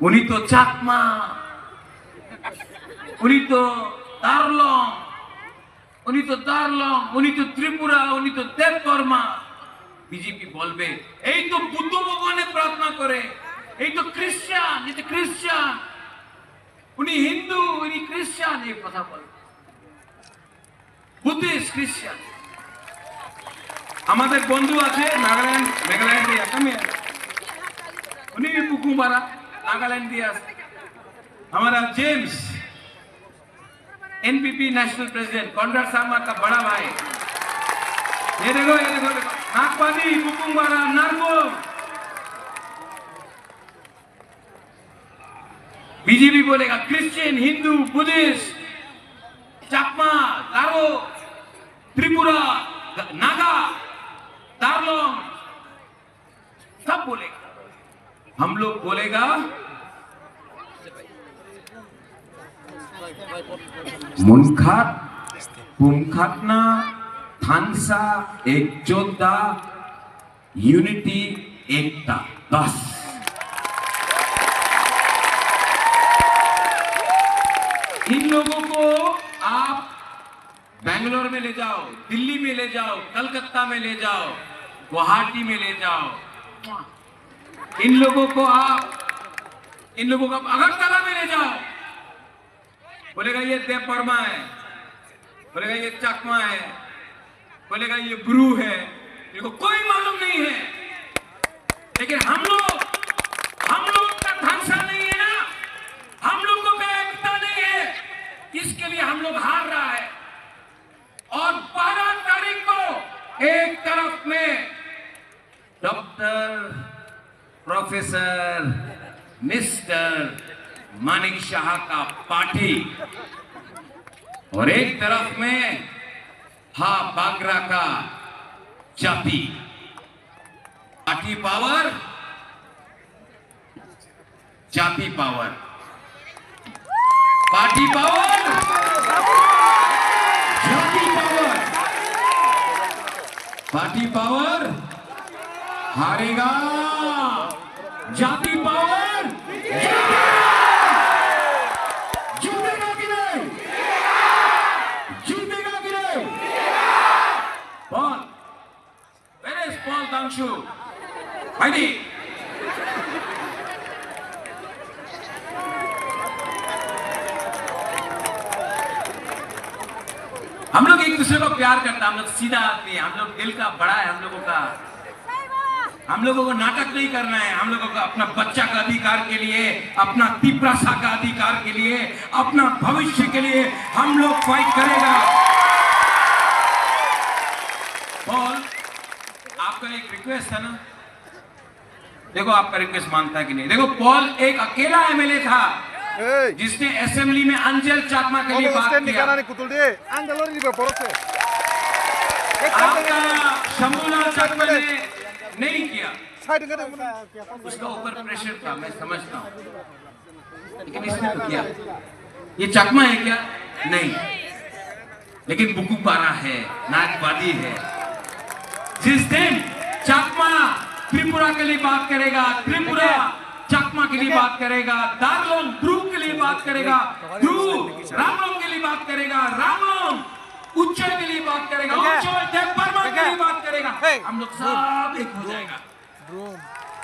উনি তো চাকমা, উনি তো তারলং, উনি তো তারলং, উনি তো ত্রিপুরা, উনি তো দেববর্মা। বিজেপি বলবে এই তো বুদ্ধ ভগবানে প্রার্থনা করে, এই তো খ্রিস্টান, এই তো খ্রিস্টান, উনি হিন্দু, উনি খ্রিস্টান, এই কথা বলবে। বুদ্ধিস্ট, খ্রিস্টান। আমাদের বন্ধু আছে নাগাল্যান্ড, মেঘালয় একটা মেয়ে, उन्हीं भी बुकू मारा नागालैंड दिया। हमारा जेम्स एनपीपी नेशनल प्रेसिडेंट कॉन्ड्राट सामा का बड़ा भाई, ये देखो नागपानी बुकू मारा नारगो। बीजेपी बोलेगा क्रिश्चियन, हिंदू, बुद्धिस्ट, चाकमा, गारो, त्रिपुरा, नागा, दार्लोंग, सब बोलेगा। हम लोग बोलेगा मुनखात पुमखातना थानसा एक जोधा यूनिटी एकता 10। इन लोगों को आप बेंगलोर में ले जाओ, दिल्ली में ले जाओ, कलकत्ता में ले जाओ, गुवाहाटी में ले जाओ, इन लोगों को अगरतला में ले जाओ, बोलेगा ये देवबर्मा है, बोलेगा ये चकमा है, बोलेगा ये ब्रू है, इनको कोई मालूम नहीं है। लेकिन हम लोग का ढांचा नहीं है ना, हम लोगों का एकता नहीं है, इसके लिए हम लोग हार रहा है। और 12 तारीख को एक तरफ में doctor, professor, mister Manik Shah का पार्टी, और एक तरफ में हा बागरा का जाति। पार्टी पावर, जाति पावर, पार्टी पावर, जाति पावर, पार्टी पावर हारेगा, जाति पावर जीतेगा कि नहीं, जीतेगा कि नहीं। Paul, where is Paul Dangshu? Heidi, हम लोग एक दूसरे को प्यार करते हैं, हम लोग सीधा आदमी है, हम लोग दिल का बड़ा है हम लोगों का। हम लोगों को नाटक नहीं करना है, हम लोगों को अपना बच्चा का अधिकार के लिए, अपना तिप्रासा का अधिकार के लिए, अपना भविष्य के लिए हम लोग फाइट करेगा। पॉल, आपका एक रिक्वेस्ट है ना, देखो आपका रिक्वेस्ट मानता है कि नहीं। देखो पॉल एक अकेला एमएलए था जिसने असेंबली में अंजल चाकमा के लिए बात किया। आपका शंभूलाल चाकमा ने नहीं किया, उसका ऊपर प्रेशर था, मैं समझता हूँ, लेकिन इसने तो किया। ये चकमा है क्या? नहीं, लेकिन बुकुपारा है, नागवादी है। जिस दिन चकमा त्रिपुरा के लिए बात करेगा, त्रिपुरा चकमा के लिए बात करेगा, दार्लोंग ब्रू के लिए बात करेगा, ब्रू रामलोंग के लिए बात करेगा, रामलोंग उच्चर के लिए बात करेगा, उच्चर देवबर्मा के लिए बात करेगा, हम लोग सब एक हो जाएगा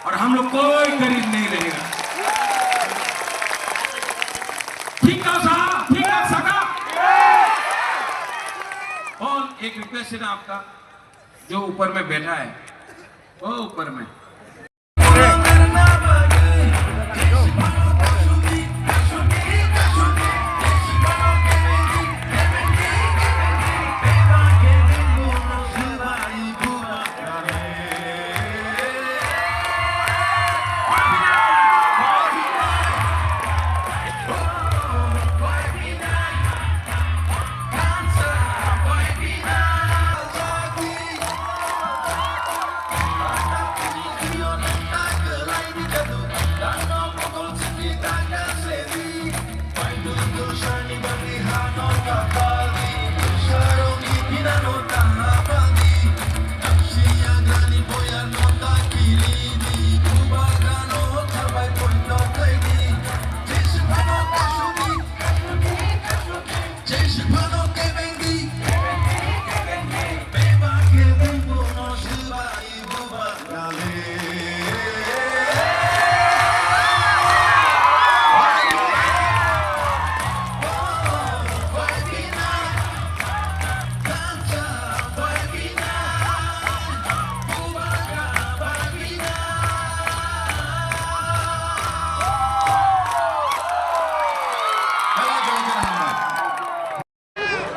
और हम लोग कोई गरीब नहीं रहेगा। ठीक है साहब, ठीक है सका। और एक रिक्वेस्ट है ना आपका, जो ऊपर में बैठा है वो ऊपर में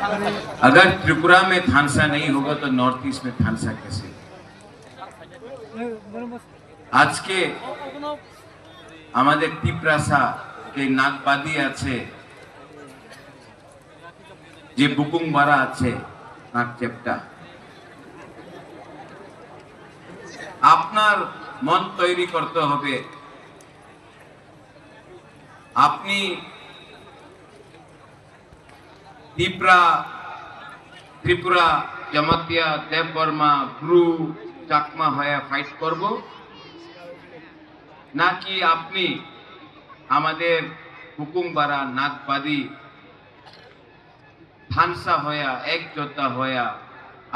अगर त्रिपुरा में थानसा नहीं होगा तो नॉर्थ ईस्ट में थानसा कैसे? आज के আমাদের তিপ্রাসা যে নাগবাদী আছে, যে বুকুংবাড়া আছে, নাগচেপটা, আপনার মন তৈরি করতে হবে। আপনি ত্রিপুরা, জমাতিয়া, দেববর্মা, ব্রু, চাকমা হয়ে ফাইট করব, নাকি আপনি আমাদের হুকুমবাড়া নাগবাদী থানসা হয়া একজোটা হয়া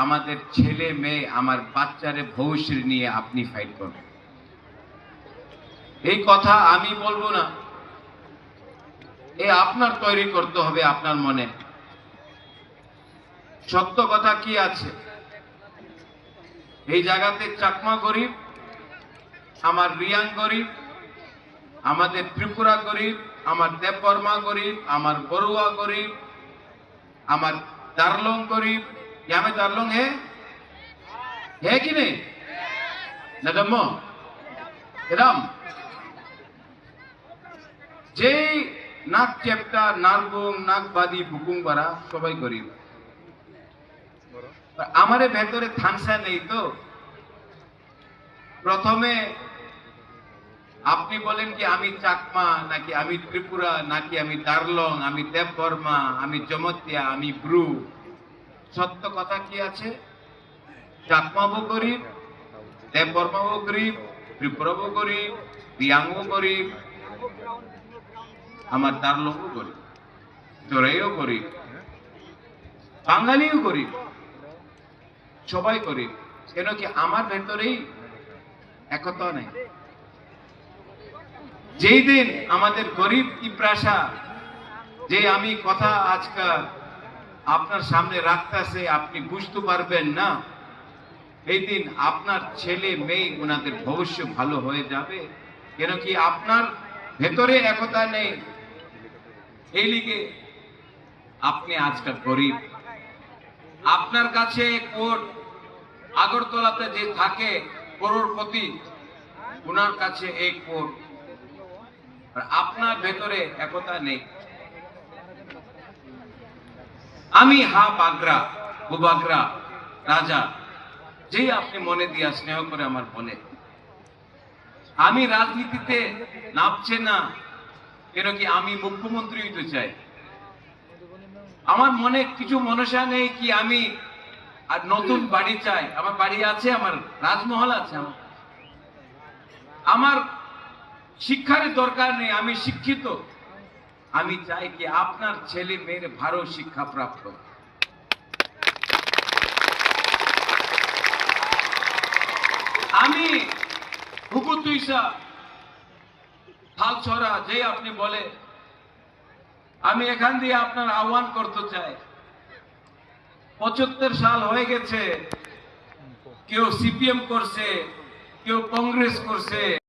আমাদের ছেলে মেয়ে আমার বাচ্চারে ভবিষ্যৎ নিয়ে আপনি ফাইট করবেন? এই কথা আমি বলবো না, আপনার তৈরি করতে হবে আপনার মনে। সত্য কথা কি আছে, এই জায়গাতে চাকমা গরিব, আমার রিয়াং গরিব, আমাদের ত্রিপুরা গরিব, আমার দেববর্মা গরিব, আমার বড়ুয়া গরিব, আমার दार्लों गरीब। यहाँ में दार्लों है कि नहीं? नदम्मो राम जे नाग चेप्टा, नारबुंग, नागबादी, बुकुंगबाड़ा सबाई गरीब। हमारे भेतरे थानसा नहीं तो प्रथमे আপনি বলেন কি আমি চাকমা, নাকি আমি ত্রিপুরা, নাকি আমি দার্লং, আমি দেববর্মা, আমি জমতিয়া, আমি ব্রু। সত্য কথা কি আছে, চাকমাও গরিব, দেববর্মাও গরিব, ত্রিপুরাও গরিব, রিয়াংও গরিব, আমার দার্লংও গরিব, চোরাইও গরিব, বাঙালিও গরিব, সবাই গরিব। কেন কি আমার ভেতরেই একতা নেই। যেই দিন আমাদের গরিব তিপ্রাসা, যে আমি কথা আজকাল আপনার সামনে রাখতেছে, আপনি বুঝতে পারবেন না, এই দিন আপনার ছেলে মেয়ে ওনাদের ভবিষ্যৎ ভালো হয়ে যাবে। কেন কি আপনার ভেতরে একতা নেই, এই লিগে আপনি আজকাল গরিব। আপনার কাছে কোট আগরতলাতে যে থাকে করোড়পতি, ওনার কাছে এক কোট, আপনার ভেতরে একতা নেই। আমি হা বাগরা, বুবাগরা রাজা, যেই আপনি মনে দিয়া স্নেহ করে আমার বলে, আমি রাজনীতিতে নামছে না। কেন কি আমি মুখ্যমন্ত্রী হইতে চাই। আমার মনে কিছু মনসা নেই কি আমি আর নতুন বাড়ি চাই। আমার বাড়ি আছে, আমার রাজমহল আছে, আমার শিক্ষার দরকার নেই, আমি শিক্ষিত। আমি চাই কি আপনার ছেলে মেয়ের ভালো শিক্ষা প্রাপ্ত। আমি হুকুতুইসা থালছড়া, যে আপনি বলে, আমি এখান দিয়ে আপনার আহ্বান করতে চাই। 75 সাল হয়ে গেছে, কেউ সিপিএম করছে, কেউ কংগ্রেস করছে।